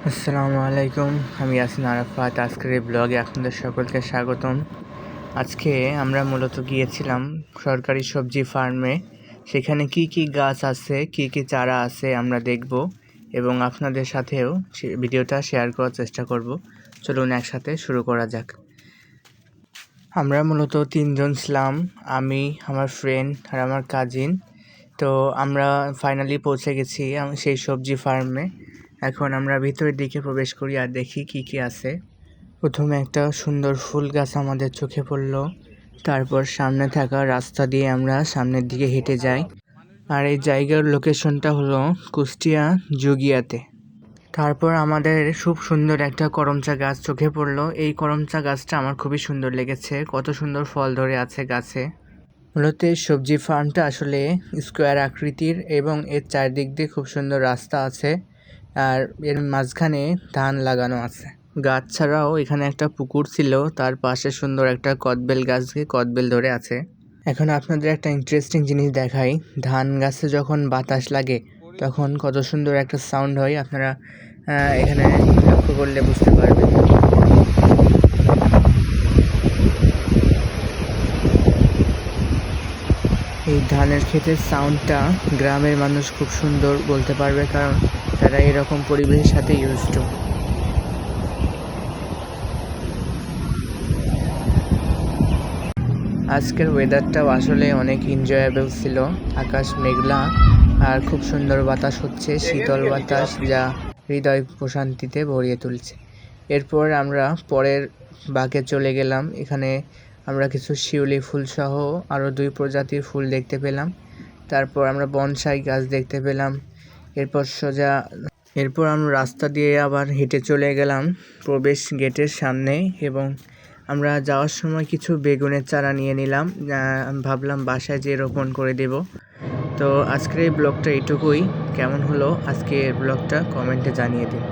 আসসালামু আলাইকুম। আমি ইয়াসিন আরাফাত। আজকের এই ব্লগে আপনাদের সকলকে স্বাগতম। আজকে আমরা মূলত গিয়েছিলাম সরকারি সবজি ফার্মে। সেখানে কি কি গাছ আছে, কি কি চারা আছে আমরা দেখব এবং আপনাদের সাথেও ভিডিওটা শেয়ার করার চেষ্টা করব। চলুন একসাথে শুরু করা যাক। আমরা মূলত 3 জন ছিলাম, আমি, আমার ফ্রেন্ড আর আমার কাজিন। তো আমরা ফাইনালি পৌঁছে গেছি সেই সবজি ফার্মে। এখন আমরা ভিতরের দিকে প্রবেশ করি আর দেখি কি কি আছে। প্রথমে একটা সুন্দর ফুল গাছ আমাদের চোখে পড়লো। তারপর সামনে থাকা রাস্তা দিয়ে আমরা সামনের দিকে হেঁটে যাই। আর এই জায়গার লোকেশনটা হলো কুষ্টিয়া জুগিয়াতে। তারপর আমাদের খুব সুন্দর একটা করমচা গাছ চোখে পড়লো। এই করমচা গাছটা আমার খুবই সুন্দর লেগেছে, কত সুন্দর ফল ধরে আছে গাছে। মূলত এই সবজি ফার্মটা আসলে স্কোয়ার আকৃতির এবং এর চারদিক দিয়ে খুব সুন্দর রাস্তা আছে আর এর মাঝখানে ধান লাগানো আছে। গাছ ছাড়াও এখানে একটা পুকুর ছিল, তার পাশে সুন্দর একটা কদবেল গাছে কদবেল ধরে আছে। এখন আপনাদের একটা ইন্টারেস্টিং জিনিস দেখাই। ধান গাছে যখন বাতাস লাগে তখন কত সুন্দর একটা সাউন্ড হয়, আপনারা এখানে লক্ষ্য করলে বুঝতে পারবেন। এই ধানের ক্ষেতের সাউন্ডটা গ্রামের মানুষ খুব সুন্দর বলতে পারবে, কারণ তারা এরকম পরিবেশের সাথে ইউজড। আজকের ওয়েদারটাও আসলে অনেক এনজয়েবল ছিল। আকাশ মেঘলা আর খুব সুন্দর বাতাস হচ্ছে, শীতল বাতাস, যা হৃদয় প্রশান্তিতে ভরিয়ে তুলছে। এরপর আমরা পরের বাগে চলে গেলাম। এখানে আমরা কিছু শিউলি ফুল সহ আরও 2 প্রজাতির ফুল দেখতে পেলাম। তারপর আমরা বনসাই গাছ দেখতে পেলাম। এরপর আমরা রাস্তা দিয়ে আবার হেঁটে চলে গেলাম প্রবেশ গেটের সামনে এবং আমরা যাওয়ার সময় কিছু বেগুনের চারা নিয়ে নিলাম। ভাবলাম বাসায় যেয়ে রোপণ করে দেব। তো আজকের এই ব্লগটা এইটুকুই। কেমন হলো আজকের ব্লগটা কমেন্টে জানিয়ে দিন।